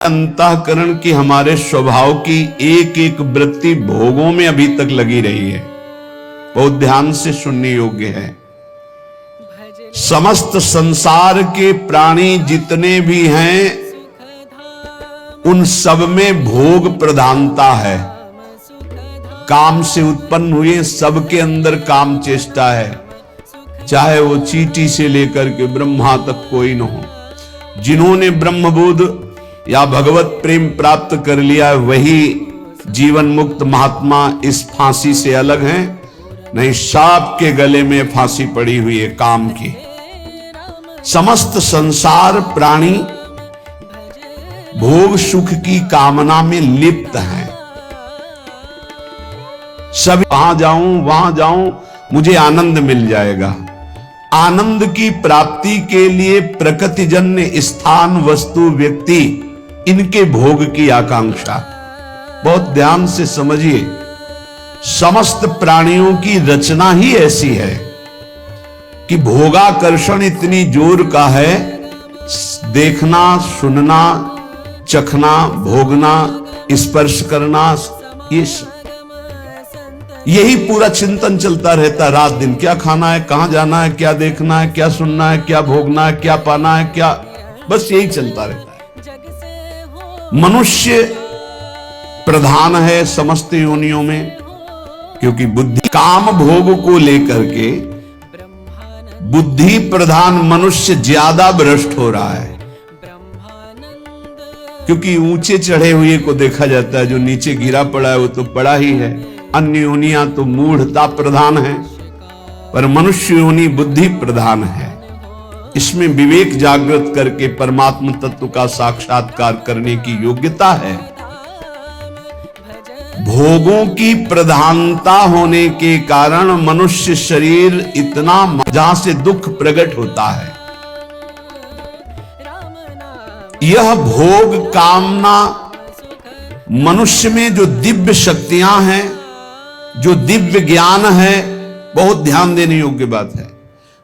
अंतःकरण की हमारे स्वभाव की एक एक वृत्ति भोगों में अभी तक लगी रही है। बहुत ध्यान से सुनने योग्य है। समस्त संसार के प्राणी जितने भी हैं उन सब में भोग प्रधानता है। काम से उत्पन्न हुए सबके अंदर काम चेष्टा है, चाहे वो चींटी से लेकर के ब्रह्मा तक कोई न हो। जिन्होंने ब्रह्मबोध या भगवत प्रेम प्राप्त कर लिया वही जीवन मुक्त महात्मा इस फांसी से अलग हैं, नहीं सांप के गले में फांसी पड़ी हुई है काम की। समस्त संसार प्राणी भोग सुख की कामना में लिप्त हैं। सभी वहां जाऊं मुझे आनंद मिल जाएगा। आनंद की प्राप्ति के लिए प्रकृतिजन्य स्थान वस्तु व्यक्ति इनके भोग की आकांक्षा। बहुत ध्यान से समझिए, समस्त प्राणियों की रचना ही ऐसी है कि भोगाकर्षण इतनी जोर का है, देखना, सुनना, चखना, भोगना, स्पर्श करना, यही पूरा चिंतन चलता रहता रात दिन। क्या खाना है, कहां जाना है, क्या देखना है, क्या सुनना है, क्या भोगना है, क्या पाना है, क्या, बस यही चलता रहता है। मनुष्य प्रधान है समस्त योनियों में, क्योंकि बुद्धि काम भोग को लेकर के बुद्धि प्रधान मनुष्य ज्यादा भ्रष्ट हो रहा है। क्योंकि ऊंचे चढ़े हुए को देखा जाता है, जो नीचे गिरा पड़ा है वो तो पड़ा ही है। अन्य योनियां तो मूढ़ता प्रधान है, पर मनुष्य योनि बुद्धि प्रधान है। इसमें विवेक जागृत करके परमात्म तत्व का साक्षात्कार करने की योग्यता है। भोगों की प्रधानता होने के कारण मनुष्य शरीर इतना जहां से दुख प्रकट होता है। यह भोग कामना मनुष्य में जो दिव्य शक्तियां हैं, जो दिव्य ज्ञान है, बहुत ध्यान देने योग्य बात है।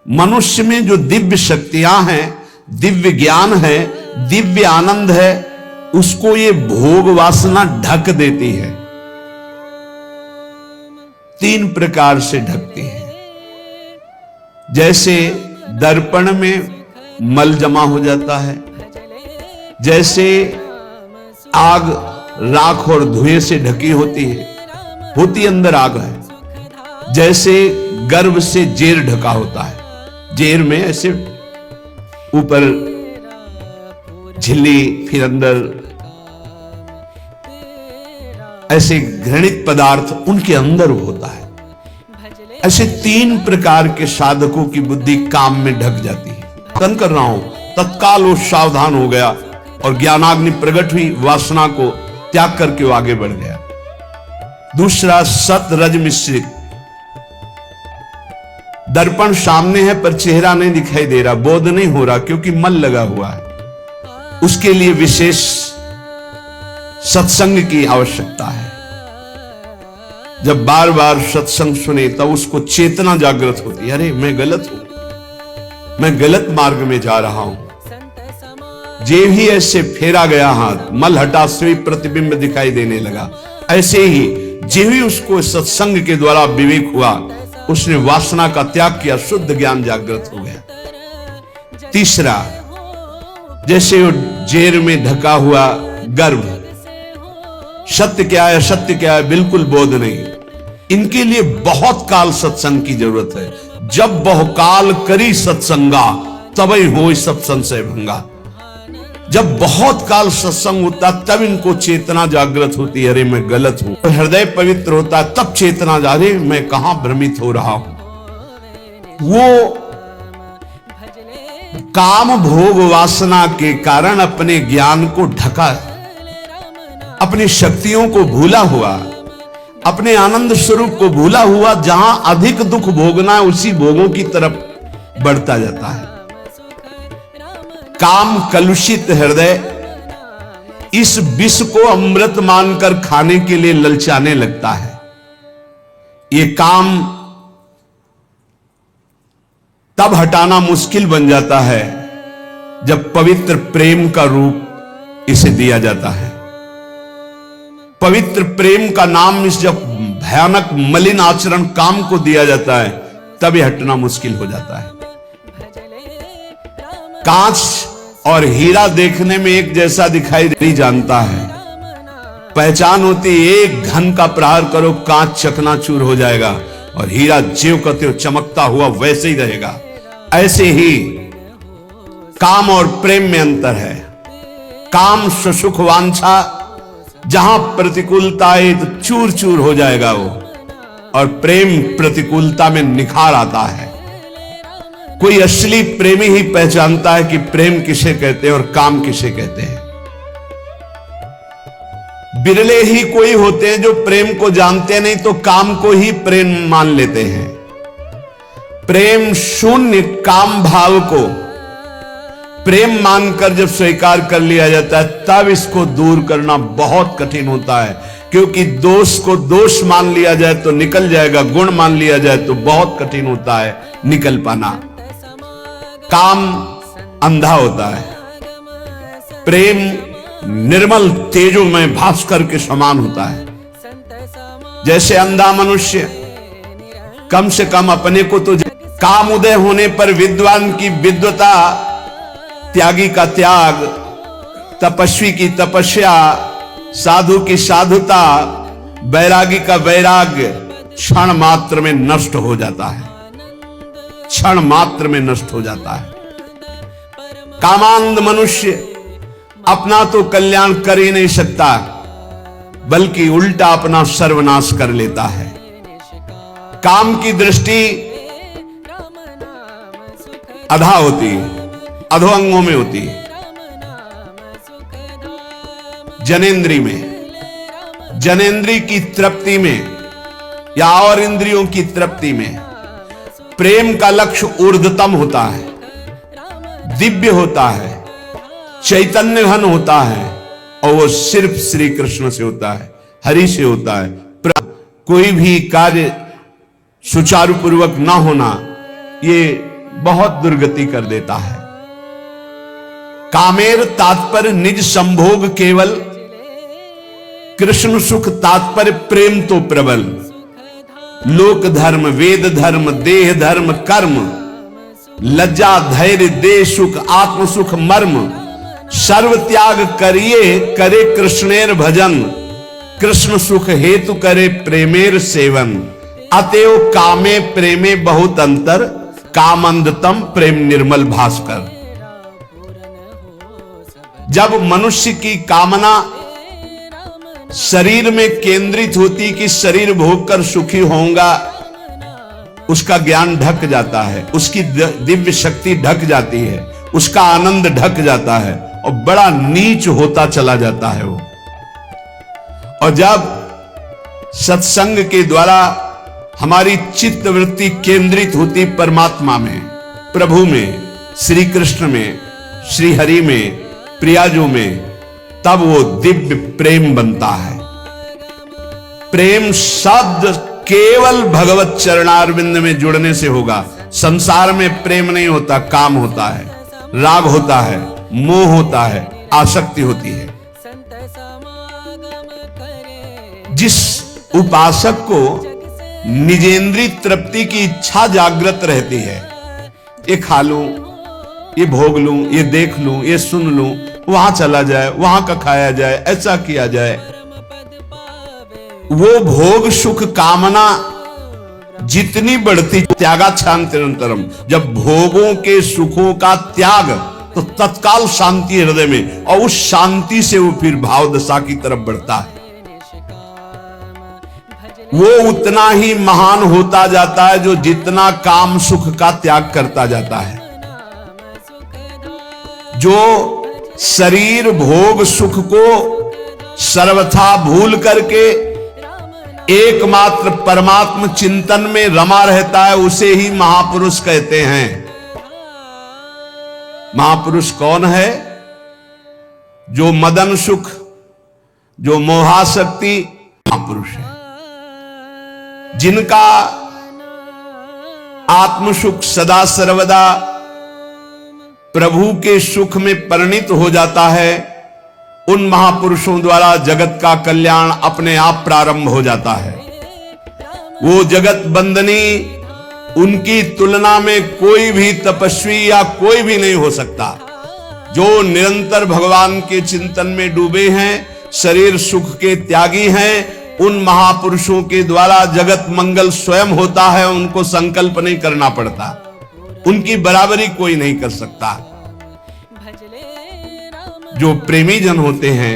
मनुष्य में जो दिव्य शक्तियां हैं, दिव्य ज्ञान है, दिव्य आनंद है, उसको ये भोग वासना ढक देती है। तीन प्रकार से ढकती है। जैसे दर्पण में मल जमा हो जाता है, जैसे आग राख और धुएं से ढकी होती है, होती अंदर आग है। जैसे गर्भ से जेर ढका होता है, जेर में ऐसे ऊपर झिल्ली, फिर अंदर ऐसे घृणित पदार्थ उनके अंदर होता है। ऐसे तीन प्रकार के साधकों की बुद्धि काम में ढक जाती है। तन कर रहा हूं, तत्काल वो सावधान हो गया और ज्ञानाग्नि प्रकट हुई, वासना को त्याग करके वो आगे बढ़ गया। दूसरा सत रज मिश्रित। दर्पण सामने है पर चेहरा नहीं दिखाई दे रहा, बोध नहीं हो रहा, क्योंकि मल लगा हुआ है। उसके लिए विशेष सत्संग की आवश्यकता है। जब बार बार सत्संग सुने तब उसको चेतना जागृत होती है, अरे मैं गलत हूं, मैं गलत मार्ग में जा रहा हूं। जे ही ऐसे फेरा गया हाथ, मल हटा से प्रतिबिंब दिखाई देने लगा। ऐसे ही जे ही उसको सत्संग के द्वारा विवेक हुआ, उसने वासना का त्याग किया, शुद्ध ज्ञान जागृत हो गया। तीसरा, जैसे वो जेर में ढका हुआ गर्भ, सत्य क्या है असत्य क्या है बिल्कुल बोध नहीं। इनके लिए बहुत काल सत्संग की जरूरत है। जब बहुकाल करी सत्संगा तभी हो सब संशय भंगा। जब बहुत काल सत्संग होता तब इनको चेतना जागृत होती है, अरे मैं गलत हूं। हृदय पवित्र होता है तब चेतना जा रही, मैं कहां भ्रमित हो रहा हूं। वो काम भोग वासना के कारण अपने ज्ञान को ढका, अपनी शक्तियों को भूला हुआ, अपने आनंद स्वरूप को भूला हुआ। जहां अधिक दुख भोगना है उसी भोगों की तरफ बढ़ता जाता है। काम कलुषित हृदय इस विष को अमृत मानकर खाने के लिए ललचाने लगता है। ये काम तब हटाना मुश्किल बन जाता है जब पवित्र प्रेम का रूप इसे दिया जाता है। पवित्र प्रेम का नाम इस जब भयानक मलिन आचरण काम को दिया जाता है, तब यह हटना मुश्किल हो जाता है। कांच और हीरा देखने में एक जैसा दिखाई नहीं जानता है, पहचान होती एक घन का प्रहार करो कांच चकनाचूर हो जाएगा और हीरा ज्यों का त्यों चमकता हुआ वैसे ही रहेगा। ऐसे ही काम और प्रेम में अंतर है। काम सुख वांछा, जहां प्रतिकूलता आए तो चूर चूर हो जाएगा वो, और प्रेम प्रतिकूलता में निखार आता है। कोई असली प्रेमी ही पहचानता है कि प्रेम किसे कहते हैं और काम किसे कहते हैं। बिरले ही कोई होते हैं जो प्रेम को जानते नहीं तो काम को ही प्रेम मान लेते हैं। प्रेम शून्य काम भाव को प्रेम मानकर जब स्वीकार कर लिया जाता है, तब इसको दूर करना बहुत कठिन होता है, क्योंकि दोष को दोष मान लिया जाए तो निकल जाएगा, गुण मान लिया जाए तो बहुत कठिन होता है निकल पाना। काम अंधा होता है, प्रेम निर्मल तेजोमय भास्कर के समान होता है। जैसे अंधा मनुष्य कम से कम अपने को तो, काम उदय होने पर विद्वान की विद्वता, त्यागी का त्याग, तपस्वी की तपस्या, साधु की साधुता, वैरागी का वैराग्य क्षण मात्र में नष्ट हो जाता है, क्षण मात्र में नष्ट हो जाता है। कामांध मनुष्य अपना तो कल्याण कर ही नहीं सकता, बल्कि उल्टा अपना सर्वनाश कर लेता है। काम की दृष्टि अधा होती है, अधो अंगों में होती है, जनेंद्री में, जनेंद्री की तृप्ति में या और इंद्रियों की तृप्ति में। प्रेम का लक्ष्य ऊर्ध्वतम होता है, दिव्य होता है, चैतन्य घन होता है, और वो सिर्फ श्री कृष्ण से होता है, हरि से होता है। कोई भी कार्य सुचारू पूर्वक ना होना ये बहुत दुर्गति कर देता है। कामेर तात्पर्य निज संभोग केवल, कृष्ण सुख तात्पर्य प्रेम तो प्रबल। लोक धर्म, वेद धर्म, देह धर्म, कर्म, लज्जा धैर्य देह सुख, आत्म सुख मर्म, सर्व त्याग करिए करे कृष्णेर भजन, कृष्ण सुख हेतु करे प्रेमेर सेवन। अतएव कामे प्रेमे बहुत अंतर, कामंदतम प्रेम निर्मल भास्कर। जब मनुष्य की कामना शरीर में केंद्रित होती कि शरीर भोग कर सुखी होऊंगा, उसका ज्ञान ढक जाता है, उसकी दिव्य शक्ति ढक जाती है, उसका आनंद ढक जाता है और बड़ा नीच होता चला जाता है वो। और जब सत्संग के द्वारा हमारी चित्त वृत्ति केंद्रित होती परमात्मा में, प्रभु में, श्री कृष्ण में, श्री हरि में, प्रियाजू में, तब वो दिव्य प्रेम बनता है। प्रेम शब्द केवल भगवत चरणारविंद में जुड़ने से होगा। संसार में प्रेम नहीं होता, काम होता है, राग होता है, मोह होता है, आसक्ति होती है। जिस उपासक को निजेंद्रिय तृप्ति की इच्छा जागृत रहती है, ये खा लूं, ये भोग लूं, ये देख लूं, ये सुन लूं, वहां चला जाए, वहां का खाया जाए, ऐसा किया जाए, वो भोग सुख कामना जितनी बढ़ती, त्यागा शांतिरंतरम, जब भोगों के सुखों का त्याग, तो तत्काल शांति हृदय में, और उस शांति से वो फिर भाव दशा की तरफ बढ़ता है। वो उतना ही महान होता जाता है जो जितना काम सुख का त्याग करता जाता है। जो शरीर भोग सुख को सर्वथा भूल करके एकमात्र परमात्म चिंतन में रमा रहता है, उसे ही महापुरुष कहते हैं। महापुरुष कौन है? जो मदन सुख, जो मोहाशक्ति, महापुरुष है। जिनका आत्म सुख सदा सर्वदा प्रभु के सुख में परिणित हो जाता है, उन महापुरुषों द्वारा जगत का कल्याण अपने आप प्रारंभ हो जाता है। वो जगत बंदनी, उनकी तुलना में कोई भी तपस्वी या कोई भी नहीं हो सकता। जो निरंतर भगवान के चिंतन में डूबे हैं, शरीर सुख के त्यागी हैं, उन महापुरुषों के द्वारा जगत मंगल स्वयं होता है। उनको संकल्प नहीं करना पड़ता, उनकी बराबरी कोई नहीं कर सकता। जो प्रेमी जन होते हैं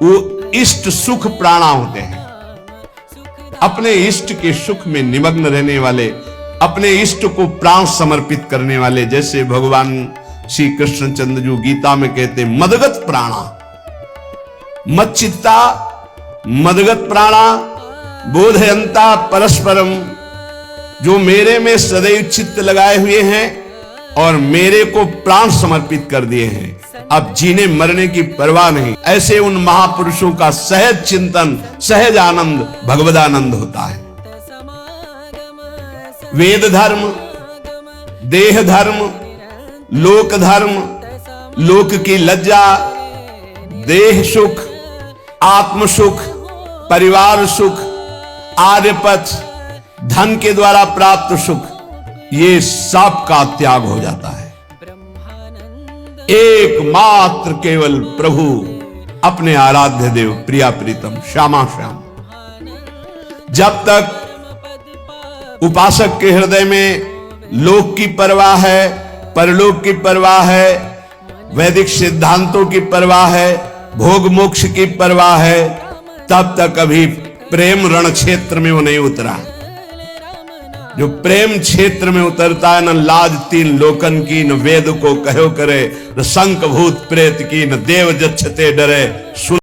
वो इष्ट सुख प्राणा होते हैं। अपने इष्ट के सुख में निमग्न रहने वाले, अपने इष्ट को प्राण समर्पित करने वाले, जैसे भगवान श्री कृष्णचंद्र जो गीता में कहते मदगत प्राणा, मच्चित्ता मदगत प्राणा बोधयंता परस्परम। जो मेरे में सदैव चित्त लगाए हुए हैं और मेरे को प्राण समर्पित कर दिए हैं, अब जीने मरने की परवाह नहीं। ऐसे उन महापुरुषों का सहज चिंतन, सहज आनंद भगवदानंद होता है। वेद धर्म, देह धर्म, लोक धर्म, लोक की लज्जा, देह सुख, आत्म सुख, परिवार सुख, आर्यपथ, धन के द्वारा प्राप्त सुख, ये सब का त्याग हो जाता है। एकमात्र केवल प्रभु, अपने आराध्य देव, प्रिया प्रीतम, श्यामा श्याम। जब तक उपासक के हृदय में लोक की परवाह है, परलोक की परवाह है, वैदिक सिद्धांतों की परवाह है, भोग मोक्ष की परवाह है, तब तक अभी प्रेम रण क्षेत्र में वो नहीं उतरा। जो प्रेम क्षेत्र में उतरता है, न लाज तीन लोकन की, न वेद को कहो करे, न शंख भूत प्रेत की, न देव जच्छते डरे।